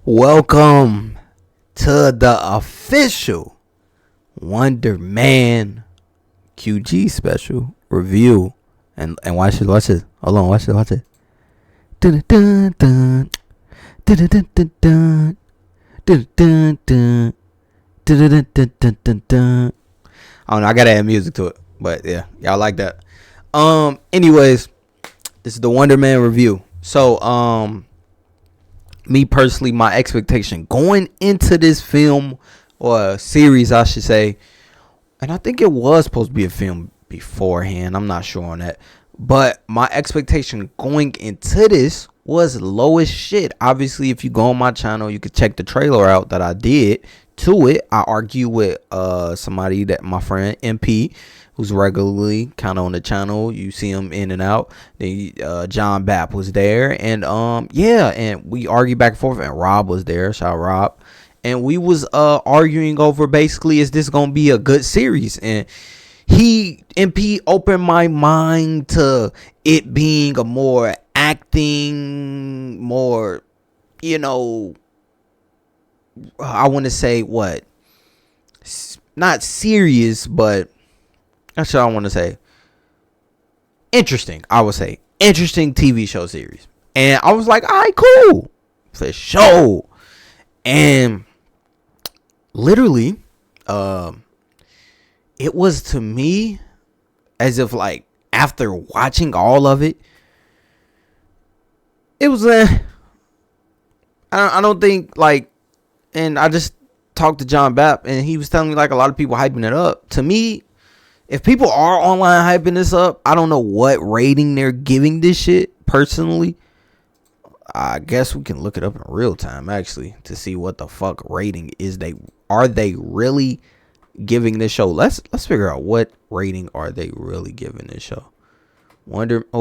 Welcome to the official Wonderman QG special review. And watch it. Hold on, watch it. Dun dun dun dun dun dun dun dun dun dun dun dun dun dun. I don't know, I gotta add music to it. But yeah, y'all like that. Anyways, this is the Wonderman review. So me personally, my expectation going into this film or series, I should say, and I think it was supposed to be a film beforehand. I'm not sure on that, but my expectation going into this was low as shit. Obviously, if you go on my channel, you could check the trailer out that I did to it. I argue with somebody, that my friend MP, who's regularly kind of on the channel. You see him in and out. John Bapp was there, and and we argued back and forth, and Rob was there. Shout out Rob. And we was arguing over, basically, is this gonna be a good series? And MP opened my mind to it being a more acting, more, I want to say what, not serious, but that's what I want to say. Interesting, I would say. Interesting TV show series. And I was like, all right, cool. For sure. And literally, it was to me as if, like, after watching all of it, it was I don't think, like, and I just talked to John Bapp, and he was telling me, like, a lot of people hyping it up. To me, if people are online hyping this up, I don't know what rating they're giving this shit, personally. I guess we can look it up in real time, actually, to see what the fuck rating is. Are they really giving this show? Let's figure out what rating are they really giving this show.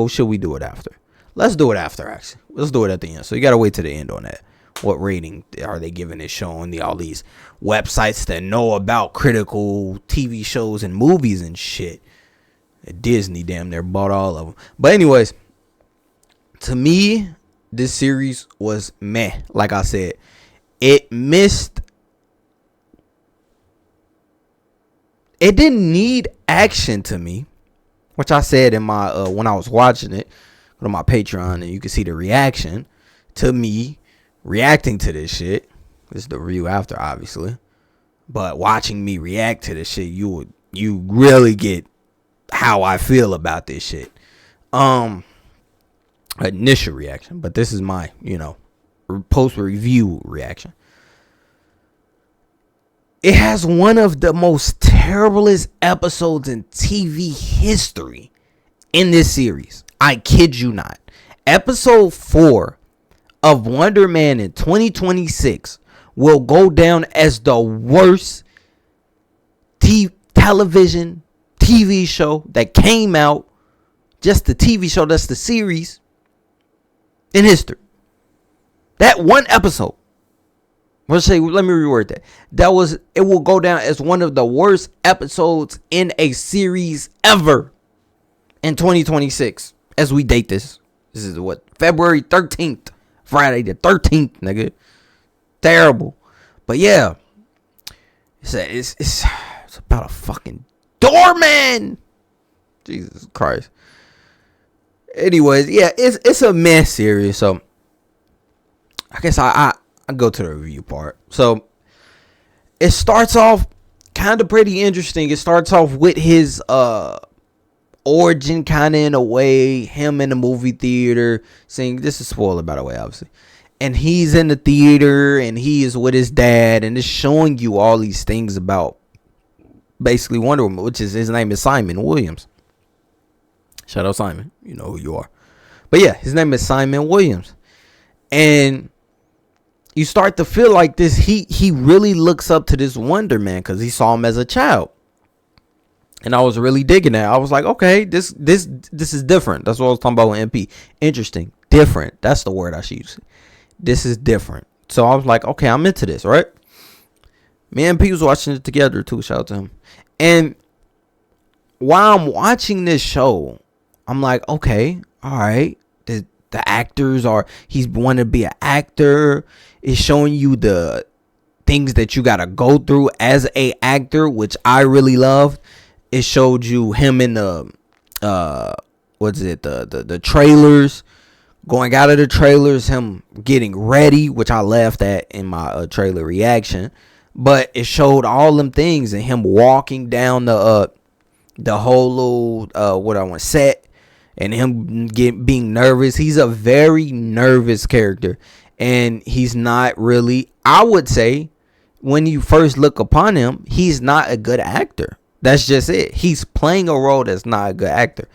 Should we do it after? Let's do it after, actually. Let's do it at the end. So you gotta wait to the end on that. What rating are they giving this show on all these websites that know about critical TV shows and movies and shit? Disney damn near bought all of them. But anyways, to me, this series was meh. Like I said, it missed. It didn't need action to me, which I said in my when I was watching it on my Patreon, and you can see the reaction to me reacting to this shit. This is the review after, obviously, but watching me react to this shit, you really get how I feel about this shit. Initial reaction, but this is my post review reaction. It has one of the most terriblest episodes in TV history in this series. I kid you not. Episode 4 of Wonderman in 2026 will go down as the worst television TV show that came out. Just the TV show, that's the series, in history. That one episode. Let me reword that. It will go down as one of the worst episodes in a series ever in 2026. As we date this. This is what? February 13th. Friday the 13th, nigga. Terrible. But yeah. It's about a fucking doorman. Jesus Christ. Anyways, yeah, it's a mess series. So I guess I go to the review part. So it starts off kind of pretty interesting. It starts off with his origin, kind of, in a way. Him in the movie theater saying, this is spoiler, by the way, obviously, and he's in the theater and he is with his dad, and it's showing you all these things about basically Wonder Woman, which is, his name is Simon Williams. Shout out Simon, you know who you are. But yeah, his name is Simon Williams, and you start to feel like this. He really looks up to this Wonder Man because he saw him as a child. And I was really digging that. I was like, okay, this is different. That's what I was talking about with MP. Interesting. Different. That's the word I should use. This is different. So I was like, okay, I'm into this, right? Me and MP was watching it together too. Shout out to him. And while I'm watching this show, I'm like, okay, all right. the actors are, he's wanting to be an actor. It's showing you the things that you gotta go through as a actor, which I really loved. It showed you him in the the trailers, going out of the trailers, him getting ready, which I laughed at in my trailer reaction. But it showed all them things and him walking down the whole little set, and him being nervous. He's a very nervous character, and he's not really, I would say, when you first look upon him, he's not a good actor. That's just it. He's playing a role that's not a good actor.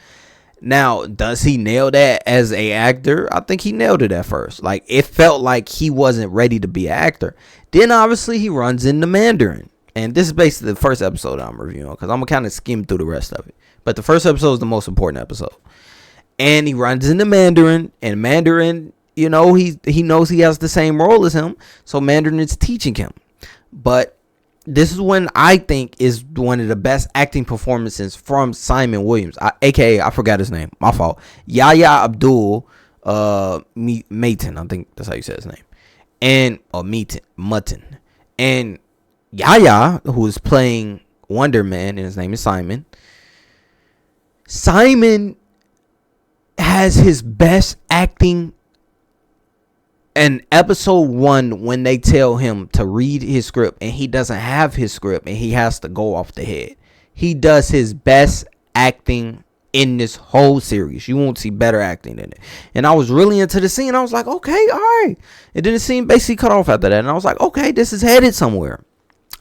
Now, does he nail that as a actor? I think he nailed it at first. Like, it felt like he wasn't ready to be an actor. Then, obviously, he runs into Mandarin. And this is basically the first episode I'm reviewing, because I'm going to kind of skim through the rest of it. But the first episode is the most important episode. And he runs into Mandarin. And Mandarin, he knows he has the same role as him. So Mandarin is teaching him. But this is when I think is one of the best acting performances from Simon Williams, aka I forgot his name, my fault. Yahya Abdul Maten, I think that's how you say his name, and Mutton, and Yahya, who is playing Wonderman, and his name is Simon. Simon has his best acting in episode 1 when they tell him to read his script and he doesn't have his script and he has to go off the head. He does his best acting in this whole series. You won't see better acting than it. And I was really into the scene. I was like, okay, all right. And then the scene basically cut off after that. And I was like, okay, this is headed somewhere.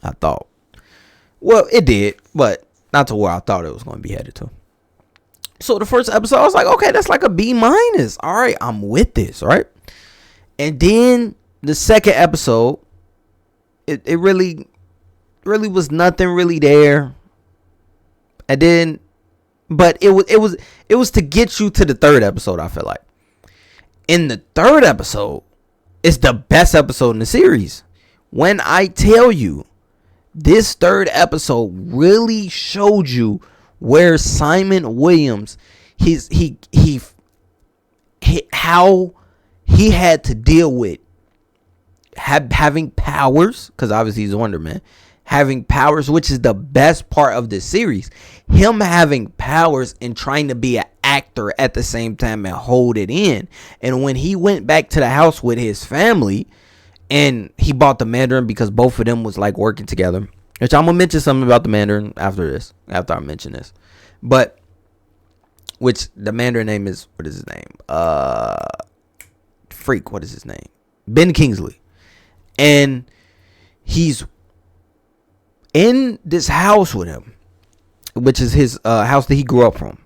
I thought. Well, it did, but not to where I thought it was going to be headed to. So the first episode, I was like, okay, that's like a B-. All right, I'm with this, right? And then the second episode, it really was nothing really there. And then, but it was to get you to the third episode, I feel like. In the third episode, it's the best episode in the series. When I tell you, this third episode really showed you where Simon Williams, how he had to deal with having powers, because obviously he's a Wonder Man, having powers, which is the best part of the series. Him having powers and trying to be an actor at the same time and hold it in. And when he went back to the house with his family, and he bought the Mandarin because both of them was like working together, which I'm gonna mention something about the Mandarin after I mention this. But which the Mandarin name is, what is his name? What is his name? Ben Kingsley. And he's in this house with him, which is his house that he grew up from.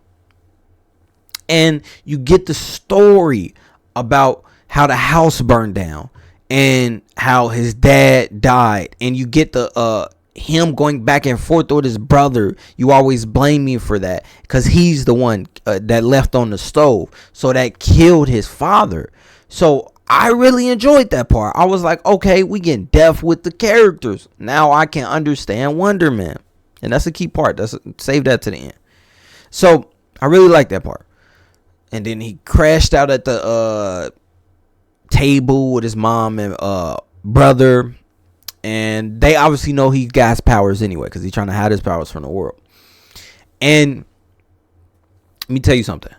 And you get the story about how the house burned down and how his dad died. And you get the him going back and forth with his brother. You always blame me for that because he's the one that left on the stove. So that killed his father. So I really enjoyed that part. I was like, okay, we getting depth with the characters. Now I can understand Wonder Man. And that's a key part. Save that to the end. So I really like that part. And then he crashed out at the table with his mom and brother. And they obviously know he got powers anyway, because he's trying to hide his powers from the world. And let me tell you something.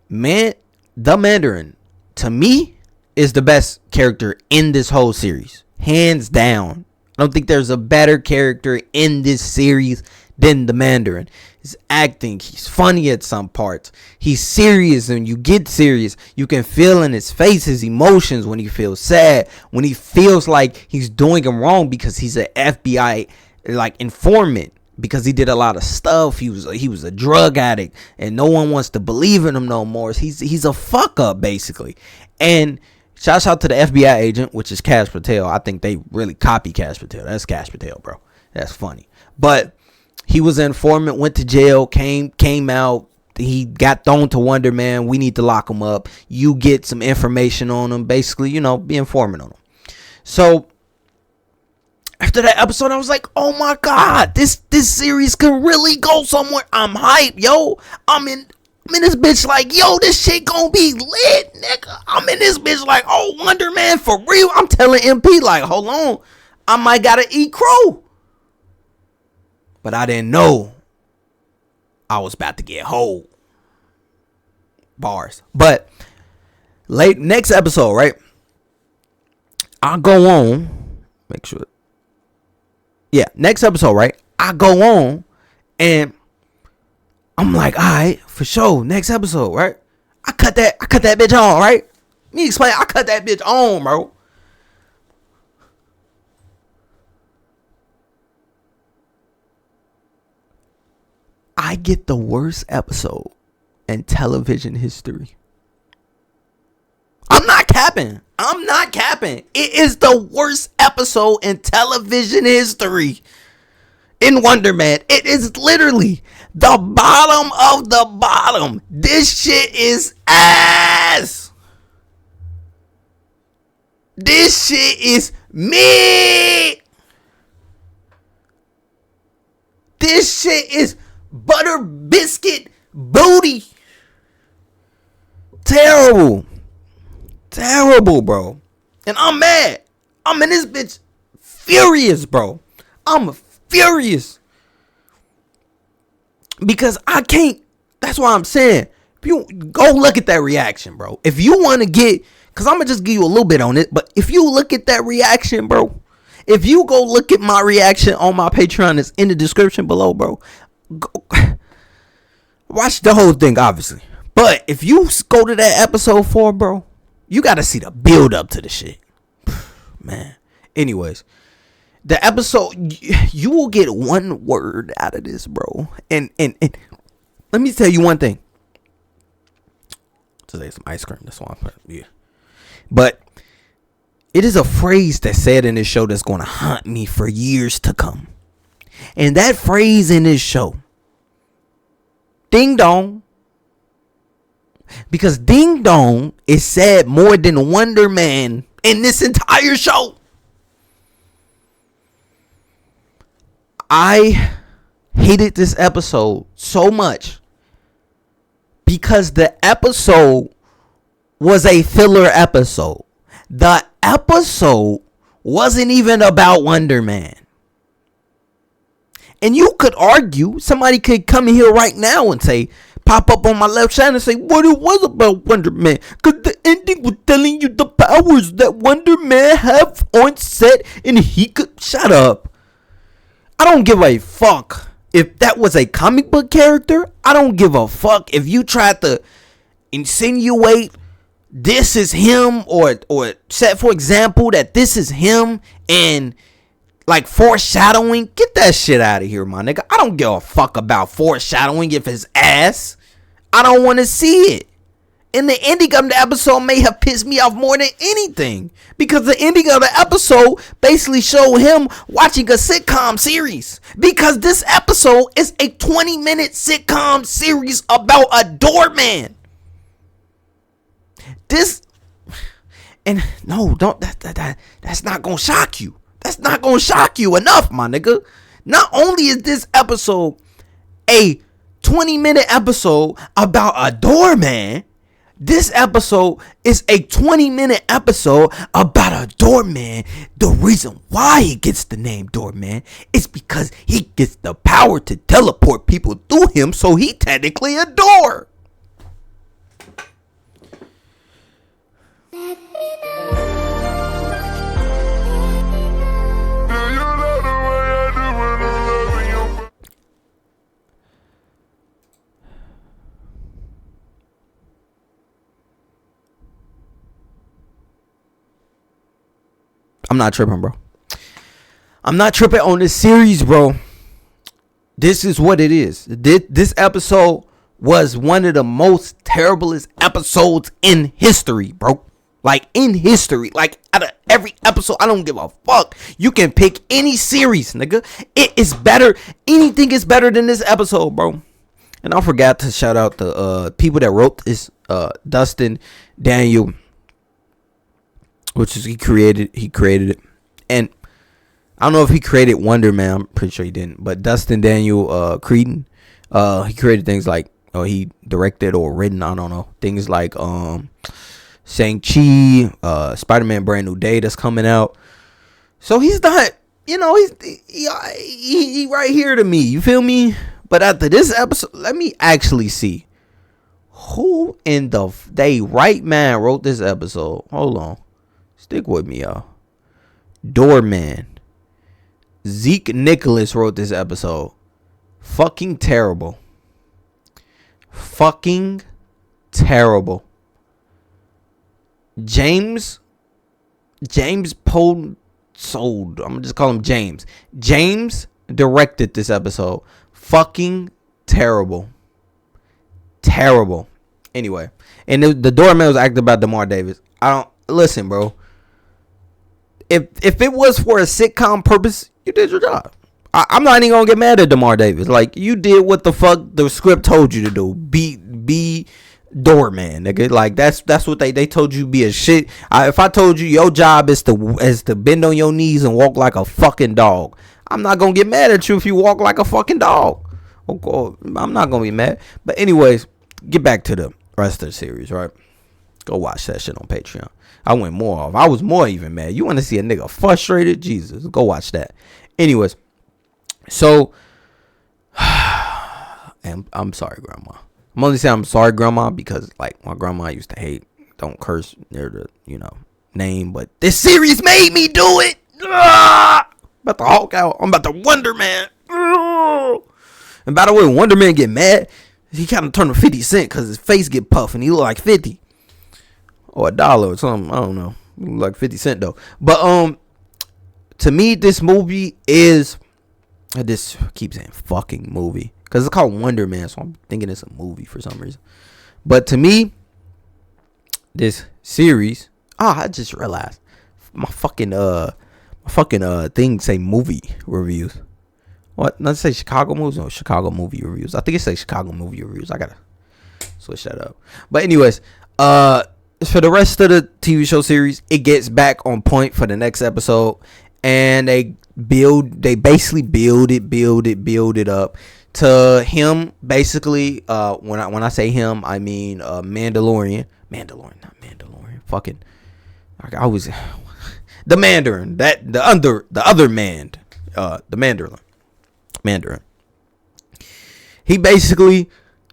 The Mandarin, to me, is the best character in this whole series. Hands down. I don't think there's a better character in this series than the Mandarin. His acting, he's funny at some parts. He's serious, and you get serious. You can feel in his face his emotions when he feels sad, when he feels like he's doing him wrong because he's an FBI informant, because he did a lot of stuff. He was a drug addict, and no one wants to believe in him no more. He's a fuck up basically. And shouts out to the FBI agent, which is Cash Patel. I think they really copy Cash Patel. That's Cash Patel, bro. That's funny. But he was an informant, went to jail, came out. He got thrown to Wonder Man. We need to lock him up. You get some information on him. Basically, be informant on him. So after that episode, I was like, oh my God, this series can really go somewhere. I'm hyped, yo. I'm in. I'm in this bitch like, yo, this shit gonna be lit, nigga. I'm in this bitch like, oh, Wonderman for real. I'm telling MP like, hold on, I might gotta eat crow. But I didn't know I was about to get whole. Bars. But next episode, right? I go on. Make sure. Yeah, next episode, right? I go on and I'm like, all right, for sure. Next episode, right? I cut that bitch on, right? Let me explain. I cut that bitch on, bro. I get the worst episode in television history. I'm not capping. It is the worst episode in television history. In Wonderman, it is literally the bottom of the bottom. This shit is ass. This shit is me. This shit is butter biscuit booty. Terrible, bro. And I'm mad. I'm in this bitch furious, bro. I'm furious because I can't. That's why I'm saying, if you go look at that reaction, bro. If you want to get, because I'm gonna just give you a little bit on it, but if you look at that reaction, bro, if you go look at my reaction on my Patreon, it's in the description below, bro. Go, watch the whole thing, obviously. But if you go to that episode 4, bro, you gotta see the build up to the shit, man. Anyways, the episode, you will get one word out of this, bro. And let me tell you one thing. Today some ice cream. That's why I'm putting, yeah. But it is a phrase that's said in this show that's going to haunt me for years to come. And that phrase in this show, ding dong. Because ding dong is said more than Wonderman in this entire show. I hated this episode so much because the episode was a filler episode. The episode wasn't even about Wonderman. And you could argue, somebody could come in here right now and say, pop up on my left side and say, what it was about Wonderman. Because the ending was telling you the powers that Wonderman have on set and he could, shut up. I don't give a fuck if that was a comic book character. I don't give a fuck if you tried to insinuate this is him or set for example that this is him and like foreshadowing. Get that shit out of here, my nigga. I don't give a fuck about foreshadowing if it's ass. I don't want to see it. And the ending of the episode may have pissed me off more than anything. Because the ending of the episode basically showed him watching a sitcom series. Because this episode is a 20-minute sitcom series about a doorman. This, and no, don't, that's not going to shock you. That's not going to shock you enough, my nigga. Not only is this episode a 20-minute episode about a doorman, this episode is a 20-minute episode about a doorman. The reason why he gets the name doorman is because he gets the power to teleport people through him, so he technically a door. I'm not tripping, bro. I'm not tripping on this series, bro. This is what it is. This episode was one of the most terriblest episodes in history, bro. Like, in history. Like, out of every episode, I don't give a fuck. You can pick any series, nigga. It is better. Anything is better than this episode, bro. And I forgot to shout out the people that wrote this. Dustin Daniel, which is he created it. And I don't know if he created Wonderman. I'm pretty sure he didn't. But Dustin Daniel Creedon, he created things like or he directed or written, I don't know, things like Shang-Chi, Spider-Man Brand New Day that's coming out. So he's not, he right here to me, you feel me? But after this episode, let me actually see who in the right man wrote this episode. Hold on, stick with me, y'all. Doorman. Zeke Nicholas wrote this episode. Fucking terrible. Fucking terrible. James Pold sold. I'm gonna just call him James. James directed this episode. Fucking terrible. Terrible. Anyway, and the doorman was acted by DeMar Davis. I don't listen, bro. If it was for a sitcom purpose, you did your job. I'm not even gonna get mad at DeMar Davis. Like, you did what the fuck the script told you to do. Be doorman, nigga. Like, that's what they told you to be a shit. If I told you your job is to bend on your knees and walk like a fucking dog, I'm not gonna get mad at you if you walk like a fucking dog. Okay, I'm not gonna be mad. But anyways, get back to the rest of the series, right? Go watch that shit on Patreon. I went more off. I was more even mad. You want to see a nigga frustrated? Jesus, go watch that. Anyways, so, and I'm sorry, Grandma. I'm only saying I'm sorry, Grandma, because like my grandma used to hate don't curse near the name, but this series made me do it. About to Hulk out. I'm about to Wonderman. And by the way, Wonderman get mad. He kind of turned to 50 Cent because his face get puffed and he look like 50. Or $1 or something. I don't know. Like 50 Cent though. But to me, this movie is, this keep saying fucking movie, because it's called Wonderman, so I'm thinking it's a movie for some reason. But to me, this series, I just realized my fucking thing say movie reviews. What? Not say Chicago movies, no, Chicago movie reviews. I think it says Chicago movie reviews. I gotta switch that up. But anyways, for the rest of the TV show series, it gets back on point for the next episode, and they basically build it up to him. Basically, when I say him, I mean Mandalorian, not Mandalorian. Fucking, I always the Mandarin, the other man, the Mandarin. They basically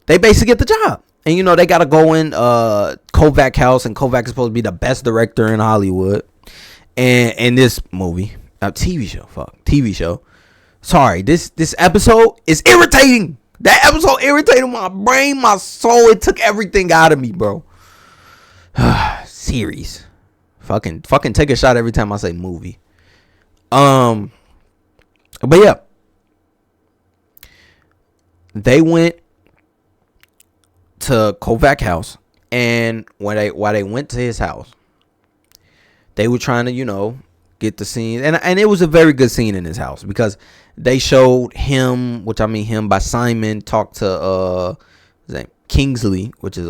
get the job. And, they got to go in Kovac house. And Kovac is supposed to be the best director in Hollywood. And in this movie. TV show. Sorry, this episode is irritating. That episode irritated my brain, my soul. It took everything out of me, bro. Series. Fucking take a shot every time I say movie. But yeah. They went to Kovac house, and while they went to his house, they were trying to get the scene, and it was a very good scene in his house, because they showed him, which I mean him by Simon, talk to his name Kingsley, which is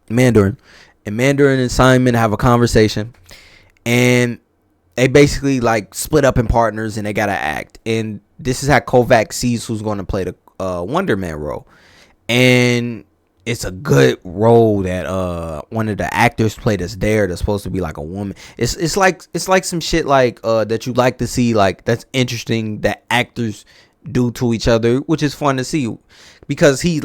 Mandarin, and Mandarin and Simon have a conversation, and they basically like split up in partners, and they gotta act, and this is how Kovac sees who's going to play the Wonderman role. And it's a good role that one of the actors played that's supposed to be like a woman. It's like some shit like that you like to see, like that's interesting that actors do to each other, which is fun to see, because he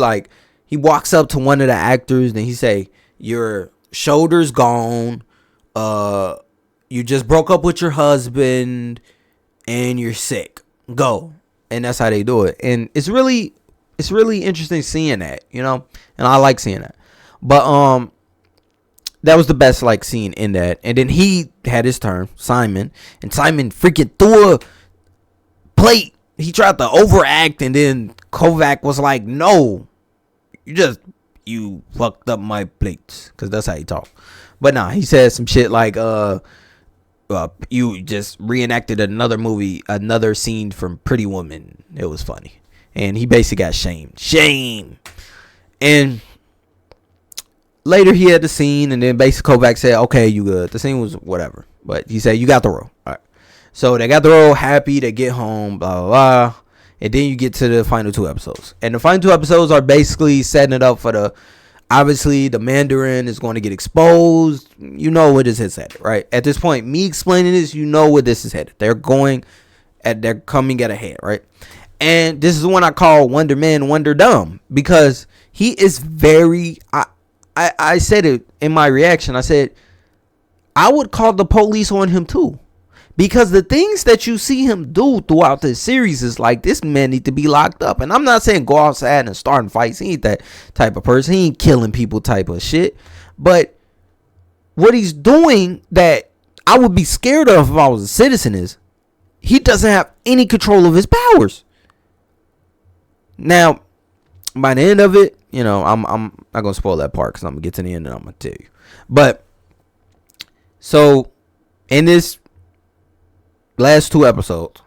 walks up to one of the actors and he say, your shoulder's gone, you just broke up with your husband and you're sick, go. And that's how they do it. And it's really interesting seeing that, and I like seeing that. But that was the best scene in that. And then he had his turn, Simon, and Simon freaking threw a plate. He tried to overact, and then Kovac was like, no, you fucked up my plates, because that's how he talked. But nah, he said some shit like you just reenacted another scene from Pretty Woman. It was funny. And he basically got shame. And later he had the scene, and then basically Kovac said, okay, you good. The scene was whatever, but he said, you got the role. All right. So they got the role, happy, they get home, blah, blah, blah. And then you get to the final 2 episodes. And the final 2 episodes are basically setting it up for obviously the Mandarin is going to get exposed. You know where this is headed, right? At this point, me explaining this, you know where this is headed. They're coming at a head, right? And this is the one I call Wonderman Wonder Dumb, because he is very, I said it in my reaction. I said, I would call the police on him too. Because the things that you see him do throughout the series is like, this man need to be locked up. And I'm not saying go outside and starting fights. He ain't that type of person. He ain't killing people type of shit. But what he's doing that I would be scared of if I was a citizen is he doesn't have any control of his powers. Now, by the end of it, you know, I'm not going to spoil that part because I'm going to get to the end and I'm going to tell you. But, so, in this last 2 episodes,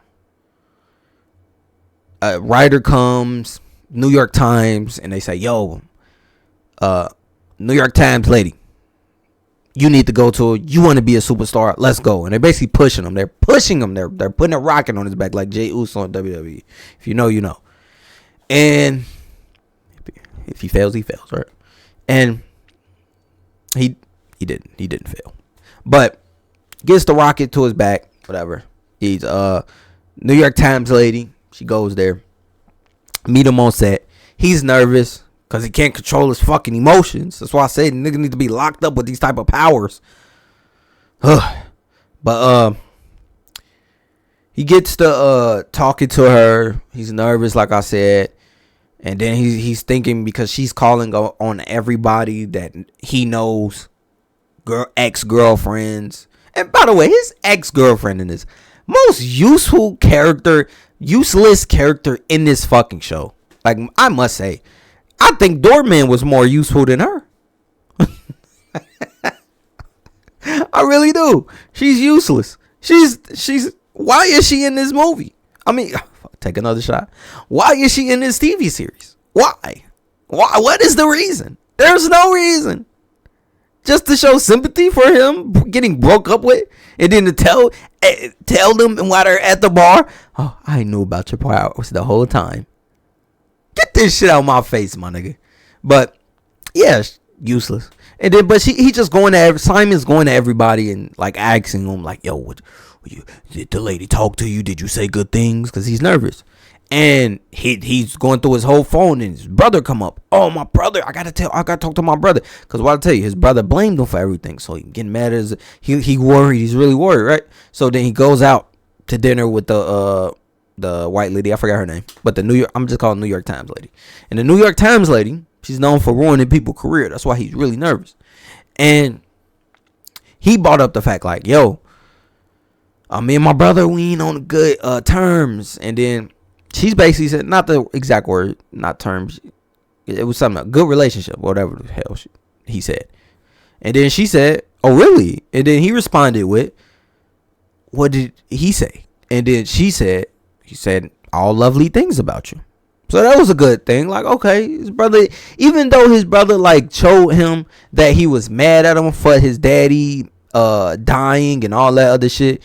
a writer comes, New York Times, and they say, yo, New York Times lady, you need to go to, you want to be a superstar, let's go. And they're basically pushing him. They're pushing him. They're putting a rocket on his back like Jey Uso on WWE. If you know, you know. And if he fails, he fails, right? And he didn't fail. But gets the rocket to his back, whatever. He's New York Times lady. She goes there. Meet him on set. He's nervous because he can't control his fucking emotions. That's why I said nigga need to be locked up with these type of powers. But he gets to talking to her. He's nervous, like I said. And then he's thinking, because she's calling on everybody that he knows, ex-girlfriends. And by the way, his ex-girlfriend in this most useless character in this fucking show. Like, I must say, I think Doorman was more useful than her. I really do. She's useless. She's why is she in this movie? I mean, take another shot. Why is she in this TV series? Why? What is the reason? There's no reason. Just to show sympathy for him getting broke up with, and then to tell them while they're at the bar, oh, I knew about your powers the whole time. Get this shit out of my face, my nigga. But yeah, useless. And then, but he just going to Simon's going to everybody and like asking them like, yo, did the lady talk to you? Did you say good things? Because he's nervous. And he's going through his whole phone, and his brother come up. Oh, my brother! I gotta talk to my brother, because what I tell you, his brother blamed him for everything. So he getting mad as he worried. He's really worried, right? So then he goes out to dinner with the white lady. I forgot her name, but I'm just calling New York Times lady. And the New York Times lady, she's known for ruining people's career. That's why he's really nervous. And he brought up the fact like, yo, me and my brother, we ain't on good terms. And then she's basically said, not the exact word, not terms. It was something, a good relationship, whatever the hell he said. And then she said, oh, really? And then he responded with, what did he say? And then he said all lovely things about you. So that was a good thing. Like, okay, his brother, even though his brother like showed him that he was mad at him for his daddy dying and all that other shit,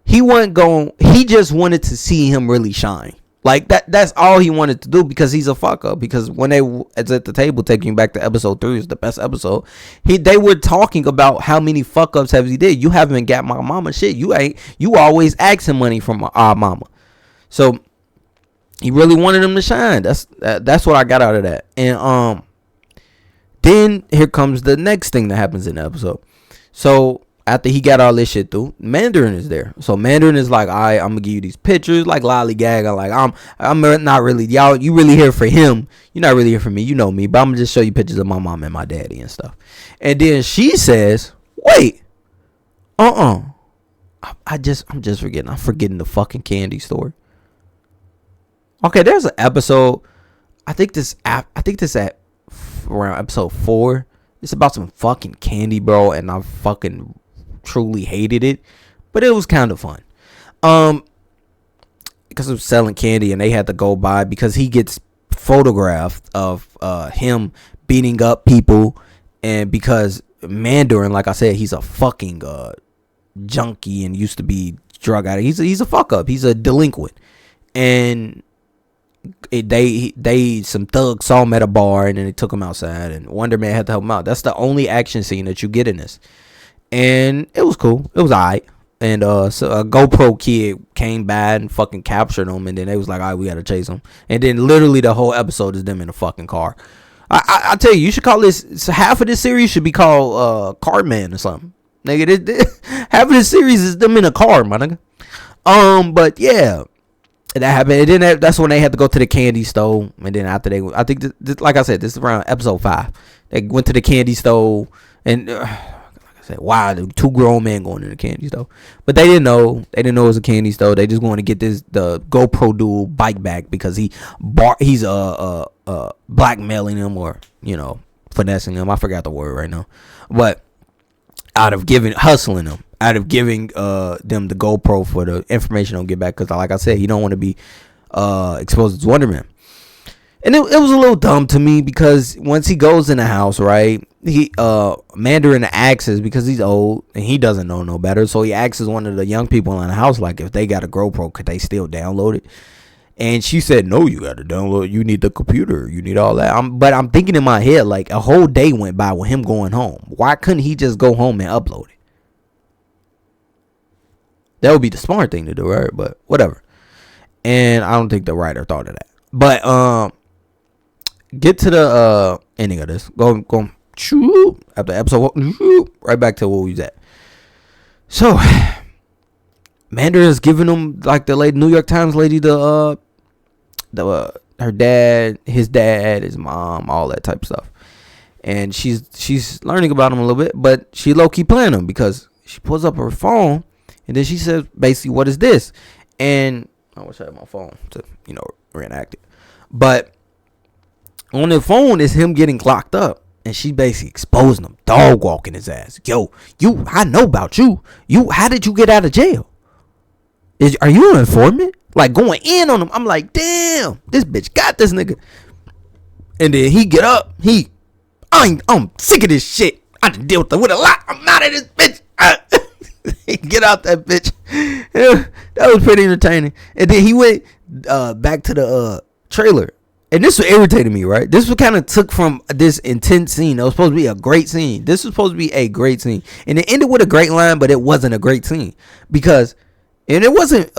he just wanted to see him really shine. Like that's all he wanted to do, because he's a fuck up. Because when it's at the table, taking you back to episode 3 is the best episode. They were talking about how many fuck ups have he did. You haven't got my mama shit. You always asking money from our mama. So he really wanted him to shine. That's what I got out of that. And then here comes the next thing that happens in the episode. So after he got all this shit through, Mandarin is there. So Mandarin is like, all right, I'm gonna give you these pictures, like lollygag. I'm like, I'm not really, y'all, you really here for him. You're not really here for me. You know me, but I'm gonna just show you pictures of my mom and my daddy and stuff. And then she says, wait, I'm forgetting the fucking candy story. Okay, there's an episode. I think this at around episode 4. It's about some fucking candy, bro, and I fucking truly hated it, but it was kind of fun. Because it was selling candy, and they had to go by, because he gets photographed of him beating up people, and because Mandarin, like I said, he's a fucking junkie and used to be drug addict. He's a fuck up. He's a delinquent. And Some thugs saw him at a bar and then they took him outside, and Wonderman had to help him out. That's the only action scene that you get in this, and it was cool. It was alright. And so a GoPro kid came by and fucking captured him, and then they was like, alright, we gotta chase him. And then literally the whole episode is them in a fucking car. I tell you should call this, half of this series should be called Carman or something. Nigga, half of this series is them in a car, my nigga. But yeah, that happened. And then that's when they had to go to the candy store. And then after I think, like I said, this is around episode 5. They went to the candy store, and like I said, wow, two grown men going to the candy store. But they didn't know. They didn't know it was a candy store. They just going to get the GoPro dude bike back because he's blackmailing him, or finessing him. I forgot the word right now, but hustling them out of giving them the GoPro for the information they'll get back, because like I said, he don't want to be exposed as Wonderman. And it was a little dumb to me, because once he goes in the house, right, he Mandarin asks, because he's old and he doesn't know no better, so he asks one of the young people in the house, like, if they got a GoPro, could they still download it? And she said, no, you got to download it. You need the computer. You need all that. But I'm thinking in my head, like, a whole day went by with him going home. Why couldn't he just go home and upload it? That would be the smart thing to do, right? But whatever. And I don't think the writer thought of that. But get to the ending of this. Go after episode, right back to where we was at. So Mandarin is giving them, like, the lady, New York Times lady, her dad, his dad, his mom, all that type of stuff. And she's learning about him a little bit, but she low-key playing him, because she pulls up her phone and then she says, basically, what is this? And I wish I had my phone to reenact it, but on the phone is him getting clocked up, and she basically exposing him, dog walking his ass. Yo, I know about you. How did you get out of jail? Are you an informant? Like, going in on him. I'm like, damn, this bitch got this nigga. And then he get up. I'm sick of this shit. I done dealt with a lot. I'm out of this bitch. Get out that bitch. That was pretty entertaining. And then he went back to the trailer. And this was irritating me, right? This was kind of took from this intense scene. It was supposed to be a great scene. This was supposed to be a great scene. And it ended with a great line, but it wasn't a great scene. And it wasn't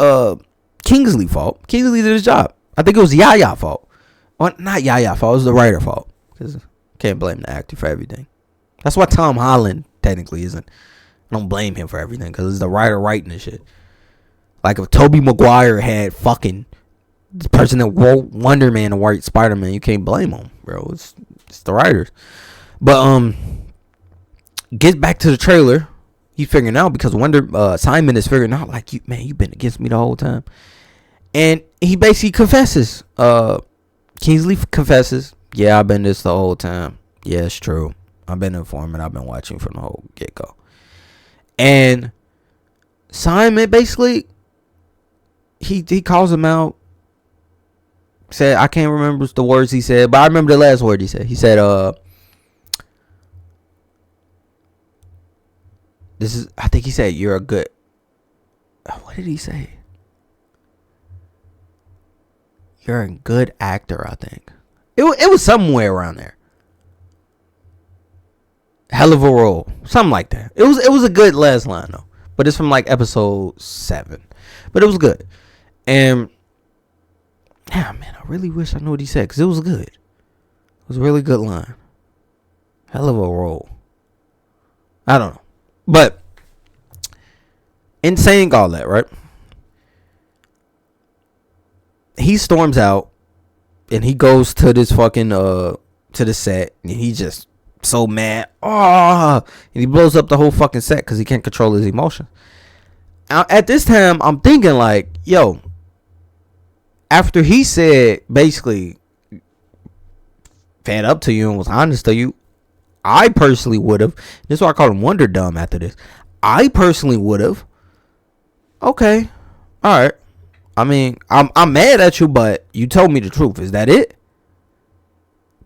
Kingsley's fault. Kingsley did his job. I think it was Yaya's fault. Or not Yaya's fault. It was the writer's fault. Because can't blame the actor for everything. That's why Tom Holland technically isn't. I don't blame him for everything, because it's the writer writing this shit. Like, if Tobey Maguire had fucking the person that wrote Wonder Man and write Spider-Man, you can't blame him, bro. It's the writers. But get back to the trailer. He's figuring out, because Simon is figuring out, like, you've been against me the whole time. And he basically confesses. Kingsley confesses, yeah, I've been this the whole time. Yeah, it's true. I've been informing. I've been watching from the whole get-go. And Simon basically, he calls him out. Said, I can't remember the words he said, but I remember the last word he said. He said, I think he said, you're a good, what did he say? You're a good actor, I think. It was somewhere around there. Hell of a role. Something like that. It was a good last line, though. But it's from, like, episode 7. But it was good. And, yeah, man, I really wish I knew what he said, because it was good. It was a really good line. Hell of a role. I don't know. But in saying all that, right? He storms out and he goes to this fucking to the set, and he's just so mad. And he blows up the whole fucking set because he can't control his emotions. At this time, I'm thinking, like, yo, after he said basically fed up to you and was honest to you, I personally would have. This is why I call him Wonder Dumb after this. I personally would have. Okay. All right. I mean, I'm mad at you, but you told me the truth. Is that it?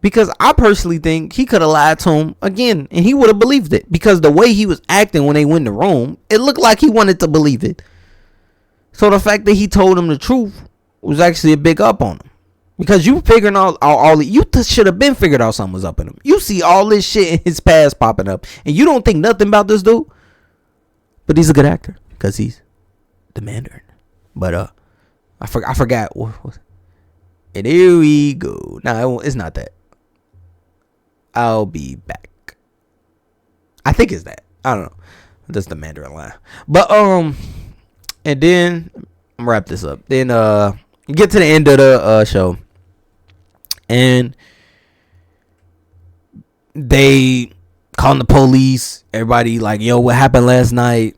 Because I personally think he could have lied to him again, and he would have believed it. Because the way he was acting when they went to Rome, it looked like he wanted to believe it. So the fact that he told him the truth was actually a big up on him. Because you figuring out you should have been figured out something was up in him. You see all this shit in his past popping up, and you don't think nothing about this dude. But he's a good actor because he's the Mandarin. But I forgot. And here we go. No, it's not that. I'll be back. I think it's that. I don't know. That's the Mandarin line. But and then I'm wrap this up. Then you get to the end of the show, and they calling the police. Everybody like, yo, what happened last night?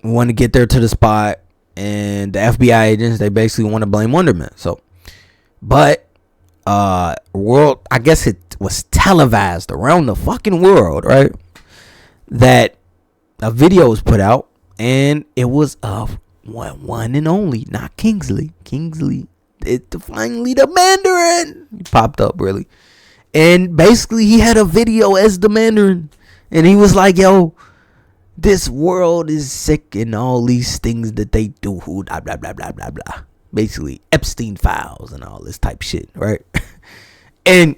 We want to get there to the spot, and the FBI agents, they basically want to blame Wonderman. So, but world, I guess it was televised around the fucking world, right? That a video was put out, and it was of one and only, not Kingsley. It finally the Mandarin. He popped up really, and basically he had a video as the Mandarin, and he was like, "Yo, this world is sick, and all these things that they do, blah blah blah blah blah blah." Basically, Epstein files and all this type shit, right? And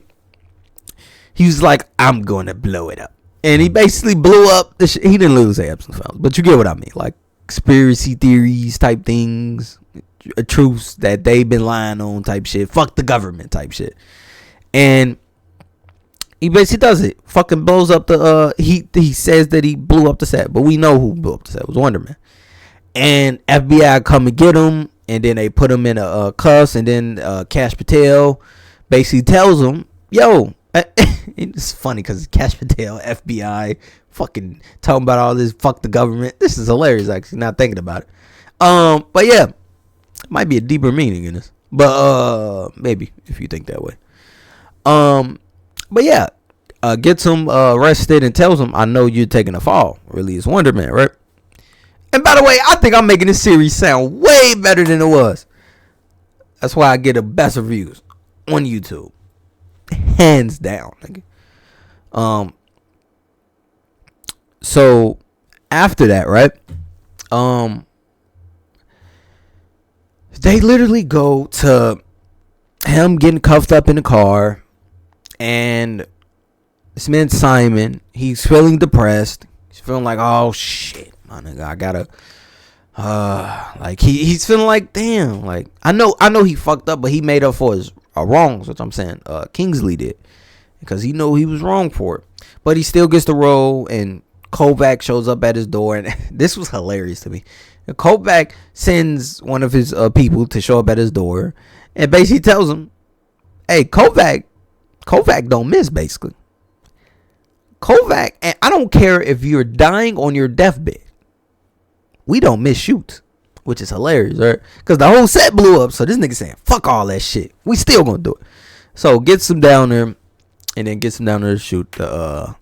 he was like, "I'm gonna blow it up," and he basically blew up the shit. He didn't lose the Epstein files, but you get what I mean, like conspiracy theories type things, truths that they've been lying on type shit, fuck the government type shit. And he basically does it, fucking blows up the he says that he blew up the set, but we know who blew up the set. It was Wonderman. And FBI come and get him, and then they put him in a cuffs, and then Cash Patel basically tells him, yo, it's funny because Cash Patel, FBI, fucking talking about all this, fuck the government. This is hilarious, actually, not thinking about it. But yeah, might be a deeper meaning in this, but maybe if you think that way. But yeah, gets him arrested and tells him, I know you're taking a fall. Really, it's Wonderman, right? And by the way, I think I'm making this series sound way better than it was. That's why I get the best reviews on YouTube, hands down. So after that, right? They literally go to him getting cuffed up in the car, and this man Simon, he's feeling depressed. He's feeling like, oh shit, my nigga, I gotta like he's feeling like, damn, like I know he fucked up, but he made up for his wrongs, which I'm saying Kingsley did, because he know he was wrong for it. But he still gets the role, and Kovac shows up at his door, and this was hilarious to me. Kovac sends one of his people to show up at his door, and basically tells him, hey, Kovac don't miss, basically. Kovac, and I don't care if you're dying on your deathbed, we don't miss shoots, which is hilarious, right? Because the whole set blew up, so this nigga saying, fuck all that shit, we still gonna do it. So gets him down there, and then gets him down there to shoot the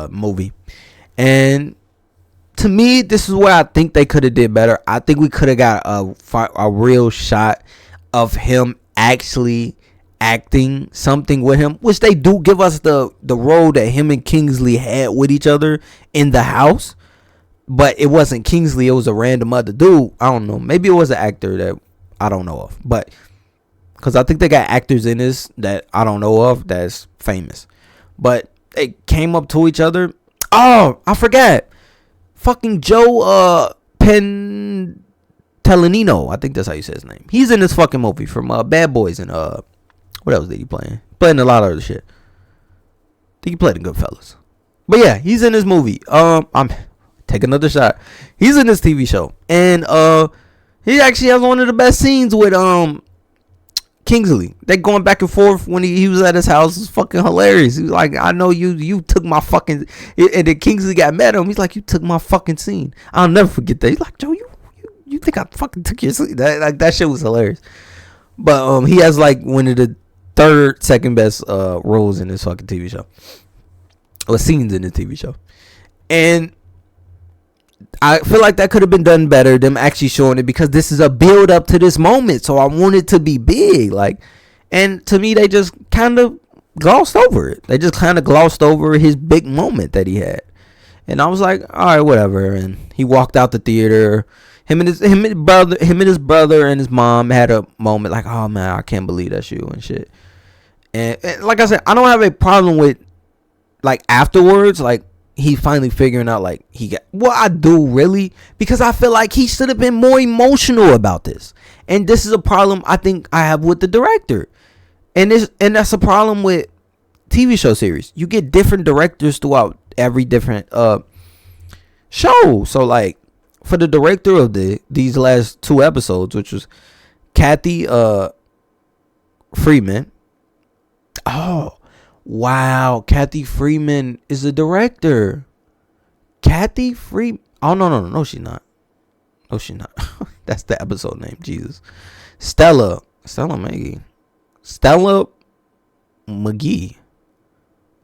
movie. And to me, this is where I think they could have did better. I think we could have got a real shot of him actually acting something with him, which they do give us the role that him and Kingsley had with each other in the house. But it wasn't Kingsley, it was a random other dude. I don't know. Maybe it was an actor that I don't know of. But because I think they got actors in this that I don't know of that's famous. But they came up to each other. Oh, I forgot. Fucking Joe Pentelanino. I think that's how you say his name. He's in this fucking movie from Bad Boys, and what else did he play? Playing a lot of other shit. I think he played in Goodfellas. But yeah, he's in this movie. I'm take another shot. He's in this TV show, and he actually has one of the best scenes with Kingsley. They going back and forth when he was at his house. It's fucking hilarious. He was like, I know you took my fucking, and then Kingsley got mad at him. He's like, you took my fucking scene. I'll never forget that. He's like, Joe, you think I fucking took your scene? That shit was hilarious. But he has like one of the second best roles in this fucking TV show, or scenes in the TV show. And I feel like that could have been done better, them actually showing it, because this is a build up to this moment, so I want it to be big, like. And to me, they just kind of glossed over it. They just kind of glossed over his big moment that he had. And I was like, all right, whatever. And he walked out the theater. him and his brother and his mom had a moment like, oh man, I can't believe that's you and shit. And like I said, I don't have a problem with like afterwards, like he finally figuring out like he got. Well, I do really, because I feel like he should have been more emotional about this. And this is a problem I think I have with the director. And that's a problem with TV show series. You get different directors throughout every different show. So like for the director of these last 2 episodes, which was Kathy Freeman. Oh, wow. Kathy Freeman is the director. Kathy Freeman. Oh, no, she's not. No, she's not. That's the episode name. Jesus. Stella McGee.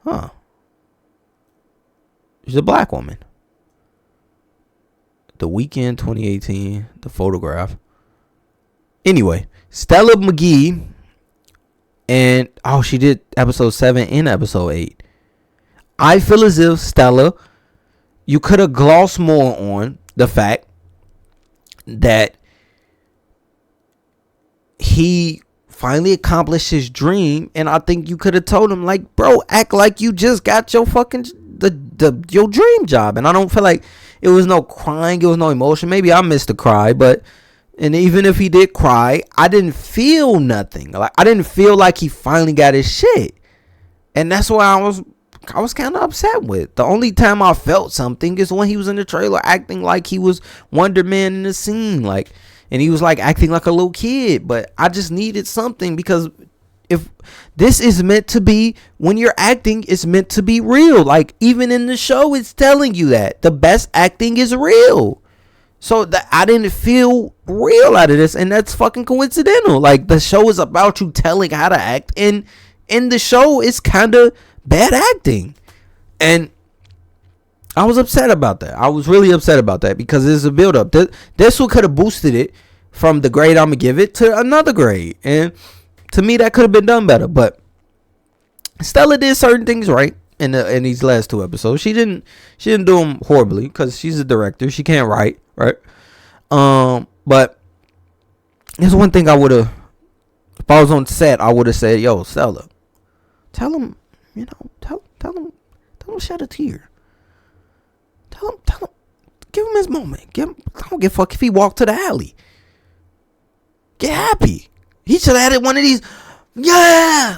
Huh. She's a black woman. The Weekend 2018. The Photograph. Anyway, Stella McGee. And, she did episode 7 and episode 8. I feel as if, Stella, you could have glossed more on the fact that he finally accomplished his dream. And I think you could have told him, like, bro, act like you just got your fucking, your dream job. And I don't feel like it was no crying. It was no emotion. Maybe I missed a cry, but... And even if he did cry, I didn't feel nothing. Like I didn't feel like he finally got his shit. And that's why I was kind of upset with. The only time I felt something is when he was in the trailer acting like he was Wonderman in the scene. Like, and he was like acting like a little kid. But I just needed something, because if this is meant to be, when you're acting, it's meant to be real. Like even in the show, it's telling you that the best acting is real. So that I didn't feel real out of this, and that's fucking coincidental. Like the show is about you telling how to act, and in the show it's kind of bad acting, and I was upset about that. I was really upset about that, because there's a build up. This one could have boosted it from the grade I'm gonna give it to another grade, and to me that could have been done better. But Stella did certain things right in these last 2 episodes. She didn't do them horribly, because she's a director. She can't write. Right. But there's one thing I would have, if I was on set, I would have said, yo, Stella, tell him, tell him shed a tear. Tell him, give him his moment. I don't give a fuck if he walked to the alley. Get happy. He should have had one of these,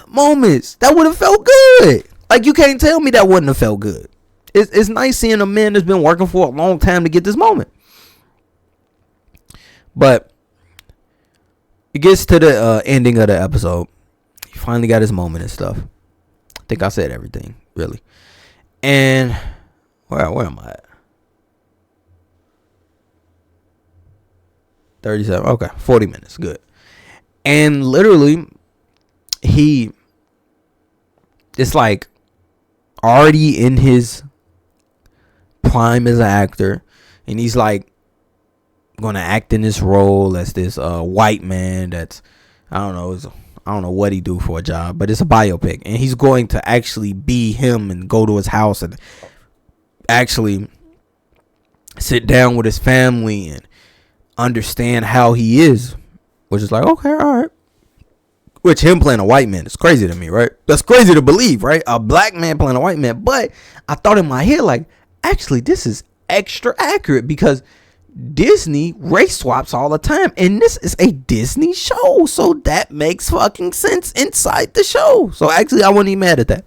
moments. That would have felt good. Like, you can't tell me that wouldn't have felt good. It's nice seeing a man that's been working for a long time to get this moment. But it gets to the ending of the episode. He finally got his moment and stuff. I think I said everything, really. And where am I at? 37. Okay, 40 minutes. Good. And literally, it's like already in his prime as an actor, and he's like gonna act in this role as this white man that's I don't know what he do for a job, but it's a biopic, and he's going to actually be him and go to his house and actually sit down with his family and understand how he is, which is like, okay, all right. Which him playing a white man is crazy to me, right? That's crazy to believe, right? A black man playing a white man. But I thought in my head, like, actually, this is extra accurate, because Disney race swaps all the time, and this is a Disney show, so that makes fucking sense inside the show. So actually, I wasn't even mad at that.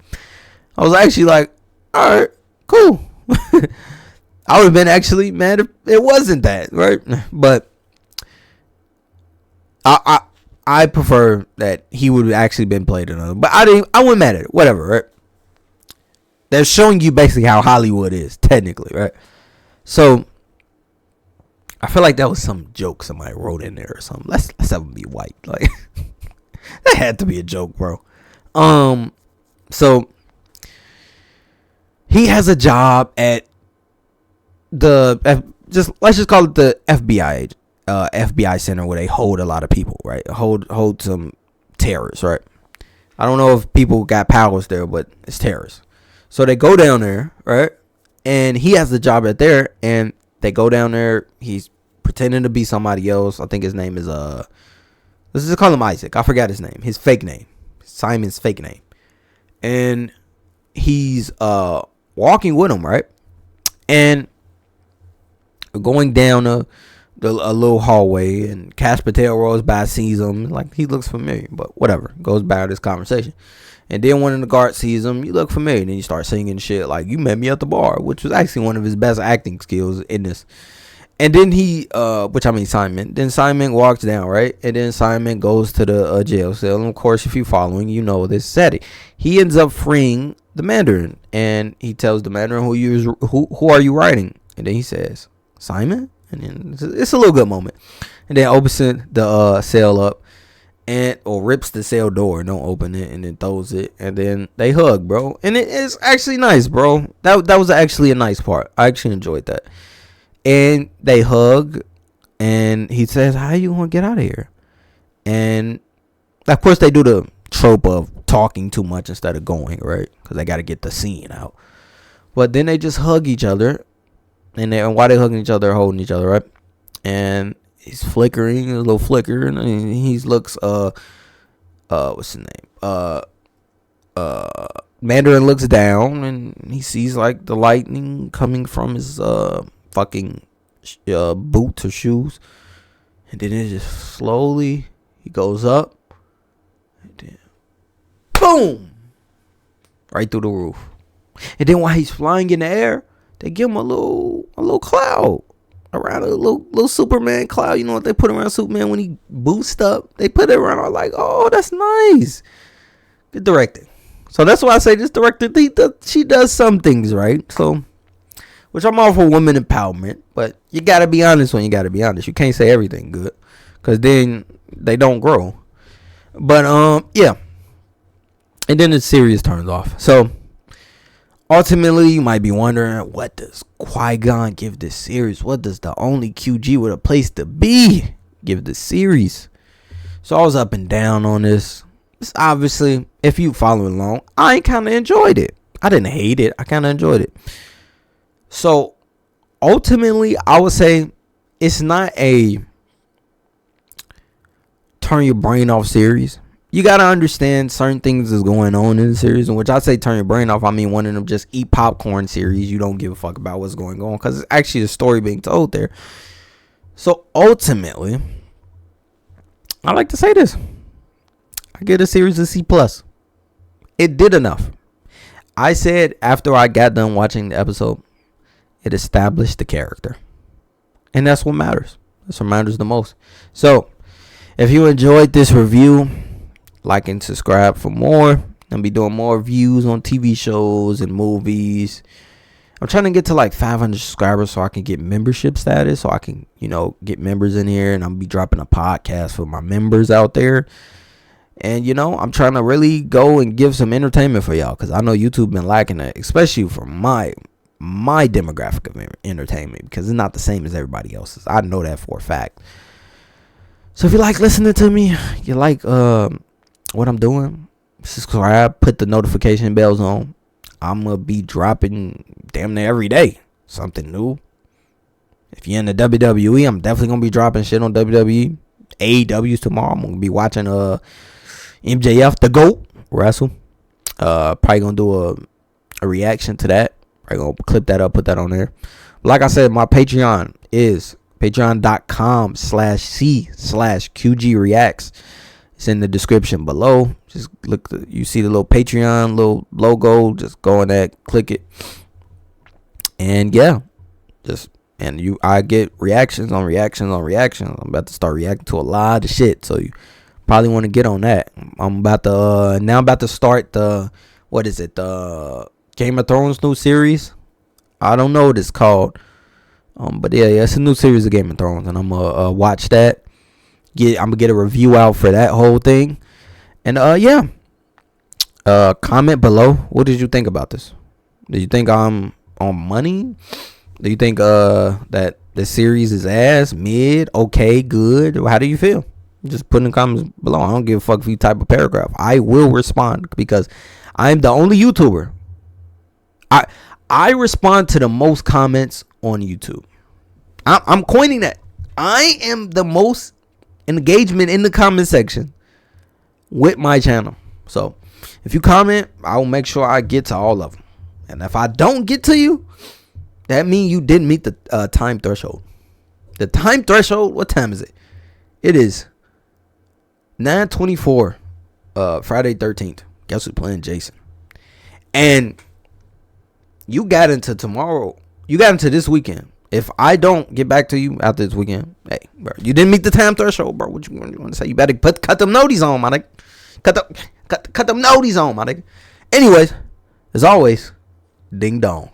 I was actually like, all right, cool. I would have been actually mad if it wasn't that, right? But I prefer that he would have actually been played another. But I wasn't mad at it. Whatever, right? They're showing you basically how Hollywood is, technically, right? So I feel like that was some joke somebody wrote in there or something. Let's have him be white. Like that had to be a joke, bro. So he has a job at let's just call it the FBI center, where they hold a lot of people, right? Hold some terrorists, right? I don't know if people got powers there, but it's terrorists. So they go down there, right? And he has the job at there, and they go down there. He's pretending to be somebody else. I think his name is let's just call him Isaac. I forgot his name. His fake name. Simon's fake name. And he's walking with him, right? And going down a little hallway, and Cash Patel rolls by, sees him, like he looks familiar, but whatever. Goes by this conversation. And then one of the guards sees him, you look familiar, and then you start singing shit like, you met me at the bar, which was actually one of his best acting skills in this. And then Simon. Then Simon walks down, right? And then Simon goes to the jail cell. And of course, if you're following, you know this setting. He ends up freeing the Mandarin, and he tells the Mandarin, who are you writing? And then he says, Simon. And then it's a little good moment. And then opens the cell up, or rips the cell door. Don't open it, and then throws it, and then they hug, bro. And it is actually nice, bro. That was actually a nice part. I actually enjoyed that. And they hug, and he says, how you gonna get out of here? And of course they do the trope of talking too much instead of going, right? Because they got to get the scene out. But then they just hug each other, and while they're hugging each other, they're holding each other, right? And he's flickering, a little flicker, and he looks, what's his name? Mandarin looks down, and he sees like the lightning coming from his fucking boots or shoes, and then it just slowly he goes up, and then boom, right through the roof. And then while he's flying in the air, they give him a little cloud around, a little Superman cloud. You know what they put around Superman when he boosts up? They put it around. I'm like, oh, that's nice. Good directing. So that's why I say this director, she does some things right. So, which I'm all for women empowerment, but you gotta be honest when you gotta be honest. You can't say everything good, cause then they don't grow. But yeah, and then the series turns off. So ultimately, you might be wondering, what does Qui-Gon give this series? What does the only QG with a place to be give this series? So I was up and down on this. It's obviously, if you following along, I kind of enjoyed it. I didn't hate it. I kind of enjoyed it. So ultimately, I would say it's not a turn your brain off series. You got to understand certain things is going on in the series, in which I say turn your brain off. I mean, one of them just eat popcorn series. You don't give a fuck about what's going on because it's actually a story being told there. So ultimately, I like to say this. I give the series a C+. It did enough. I said after I got done watching the episode, it established the character. And that's what matters. That's what matters the most. So, if you enjoyed this review, like and subscribe for more. I'll be doing more reviews on TV shows and movies. I'm trying to get to like 500 subscribers so I can get membership status. So I can, get members in here. And I'll be dropping a podcast for my members out there. And, I'm trying to really go and give some entertainment for y'all. Because I know YouTube been lacking that. Especially for my demographic of entertainment. Because it's not the same as everybody else's. I know that for a fact. So if you like listening to me, you like what I'm doing, subscribe, put the notification bells on. I'm going to be dropping damn near every day something new. If you're in the WWE, I'm definitely going to be dropping shit on WWE. AEW's tomorrow. I'm going to be watching MJF, the GOAT, wrestle. Probably going to do a reaction to that. I'm going to clip that up, put that on there. Like I said, my Patreon is patreon.com/C/QG Reacts. It's in the description below. Just look, you see the little Patreon little logo. Just go on that, click it, and yeah, I get reactions on reactions on reactions. I'm about to start reacting to a lot of shit, so you probably want to get on that. I'm about to start the Game of Thrones new series. I don't know what it's called. But yeah, it's a new series of Game of Thrones, and I'm gonna watch that. I'm gonna get a review out for that whole thing, and comment below. What did you think about this? Did you think I'm on money? Do you think that the series is ass, mid, okay, good? How do you feel? Just put in the comments below. I don't give a fuck if you type a paragraph. I will respond because I'm the only YouTuber. I respond to the most comments on YouTube. I'm coining that. I am the most engagement in the comment section with my channel. So if you comment, I will make sure I get to all of them. And if I don't get to you, that means you didn't meet the time threshold. The time threshold, what time is it? It is 9:24, Friday 13th. Guess who's playing Jason? And you got into tomorrow. You got into this weekend. If I don't get back to you after this weekend, hey, bro, you didn't meet the time threshold, bro. What you want to say? You better cut them noties on, my nigga. Cut them noties on, my nigga. Anyways, as always, ding dong.